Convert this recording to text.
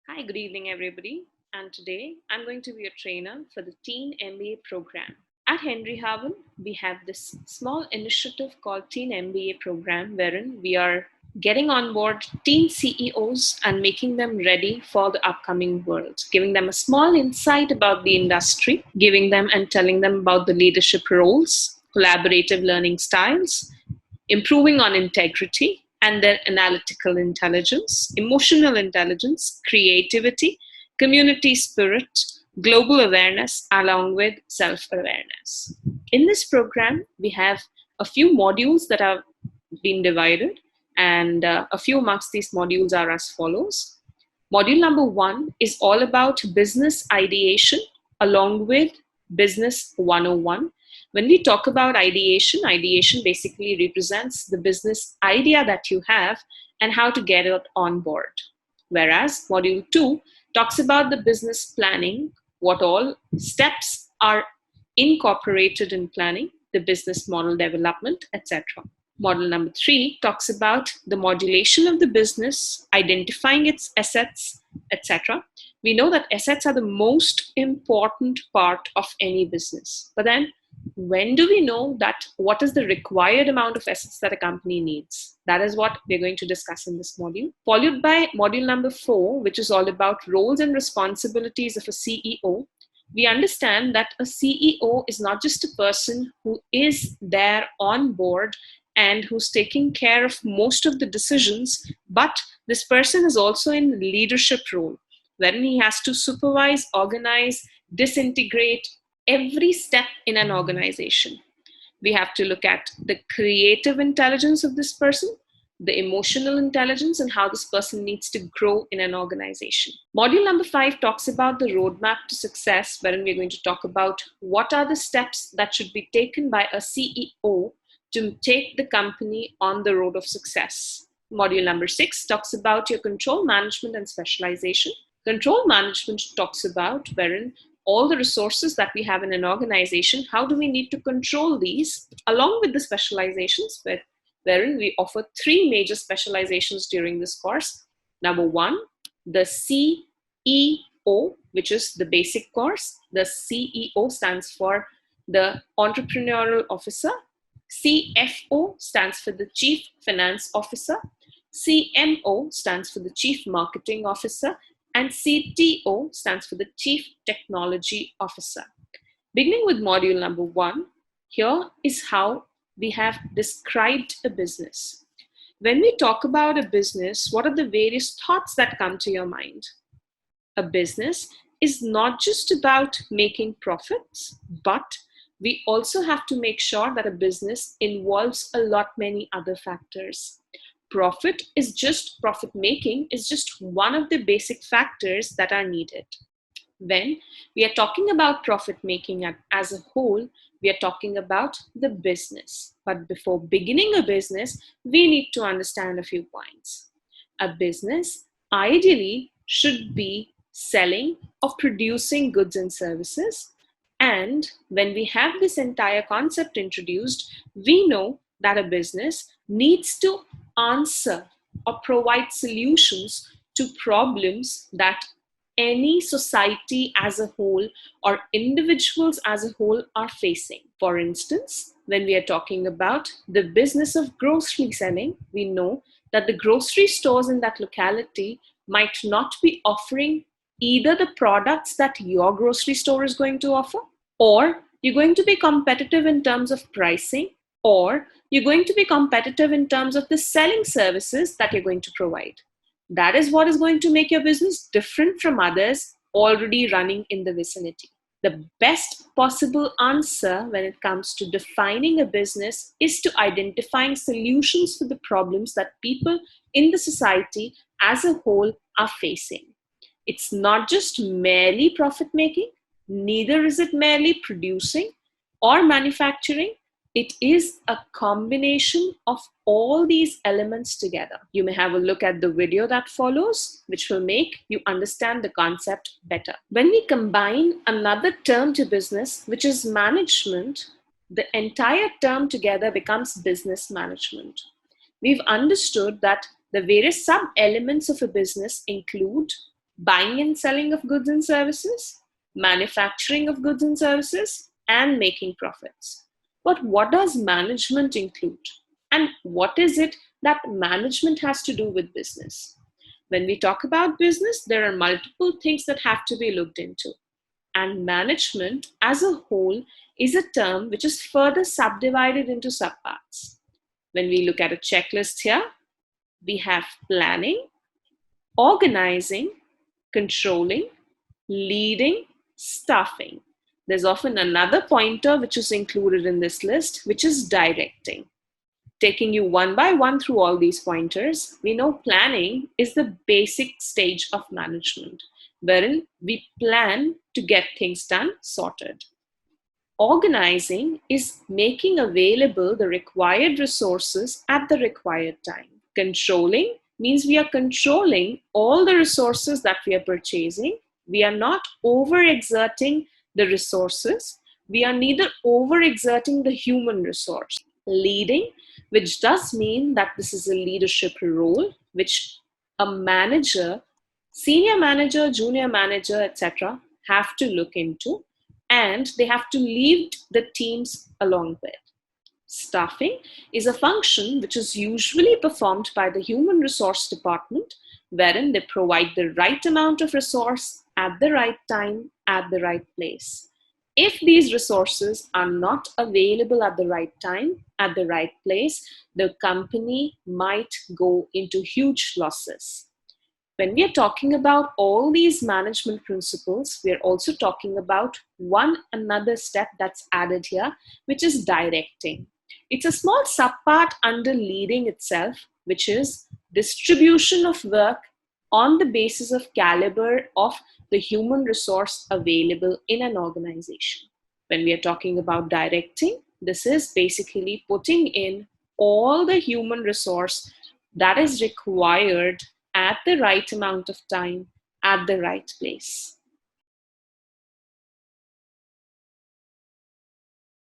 Hi, good evening, everybody. And today I'm going to be a trainer for the Teen MBA program. At Henry Harvin, we have this small initiative called Teen MBA program, wherein we are getting on board teen CEOs and making them ready for the upcoming world, giving them a small insight about the industry, giving them and telling them about the leadership roles, collaborative learning styles, improving on integrity and their analytical intelligence, emotional intelligence, creativity, community spirit, global awareness, along with self awareness. In this program, we have a few modules that have been divided, and a few amongst these modules are as follows. Module number 1 is all about business ideation along with business 101. When we talk about ideation basically represents the business idea that you have and how to get it on board. Whereas module 2 talks about the business planning, what all steps are incorporated in planning, the business model development, etc. Model number 3 talks about the modulation of the business, identifying its assets, etc. We know that assets are the most important part of any business. But then when do we know that what is the required amount of assets that a company needs? That is what we're going to discuss in this module. Followed by module number 4, which is all about roles and responsibilities of a CEO. We understand that a CEO is not just a person who is there on board and who's taking care of most of the decisions, but this person is also in leadership role, wherein he has to supervise, organize, disintegrate every step in an organization. We have to look at the creative intelligence of this person, the emotional intelligence, and how this person needs to grow in an organization. Module number 5 talks about the roadmap to success, wherein we're going to talk about what are the steps that should be taken by a CEO to take the company on the road of success. Module number 6 talks about your control management and specialization. Control management talks about wherein all the resources that we have in an organization, how do we need to control these, along with the specializations, wherein we offer 3 major specializations during this course. Number 1, the CEO, which is the basic course. The CEO stands for the Entrepreneurial Officer. CFO stands for the Chief Finance Officer. CMO stands for the Chief Marketing Officer. And CTO stands for the Chief Technology Officer. Beginning with module number 1, here is how we have described a business. When we talk about a business, what are the various thoughts that come to your mind? A business is not just about making profits, but we also have to make sure that a business involves a lot many other factors. Profit making is just one of the basic factors that are needed. When we are talking about profit making as a whole, we are talking about the business. But before beginning a business, we need to understand a few points. A business ideally should be selling or producing goods and services. And when we have this entire concept introduced, we know that a business needs to answer or provide solutions to problems that any society as a whole or individuals as a whole are facing. For instance, when we are talking about the business of grocery selling, we know that the grocery stores in that locality might not be offering either the products that your grocery store is going to offer, or you're going to be competitive in terms of pricing, or you're going to be competitive in terms of the selling services that you're going to provide. That is what is going to make your business different from others already running in the vicinity. The best possible answer when it comes to defining a business is to identifying solutions for the problems that people in the society as a whole are facing. It's not just merely profit making, neither is it merely producing or manufacturing. It is a combination of all these elements together. You may have a look at the video that follows, which will make you understand the concept better. When we combine another term to business, which is management, the entire term together becomes business management. We've understood that the various sub-elements of a business include buying and selling of goods and services, manufacturing of goods and services, and making profits. But what does management include? And what is it that management has to do with business? When we talk about business, there are multiple things that have to be looked into. And management as a whole is a term which is further subdivided into subparts. When we look at a checklist here, we have planning, organizing, controlling, leading, staffing. There's often another pointer which is included in this list, which is directing. Taking you one by one through all these pointers, we know planning is the basic stage of management, wherein we plan to get things done sorted. Organizing is making available the required resources at the required time. Controlling means we are controlling all the resources that we are purchasing. We are not overexerting the resources. We are neither overexerting the human resource. Leading, which does mean that this is a leadership role, which a manager, senior manager, junior manager, etc., have to look into, and they have to lead the teams along with. Staffing is a function which is usually performed by the human resource department, wherein they provide the right amount of resource at the right time, at the right place. If these resources are not available at the right time, at the right place, the company might go into huge losses. When we are talking about all these management principles, we are also talking about one another step that's added here, which is directing. It's a small subpart under leading itself, which is distribution of work on the basis of caliber of the human resource available in an organization. When we are talking about directing, this is basically putting in all the human resource that is required at the right amount of time, at the right place.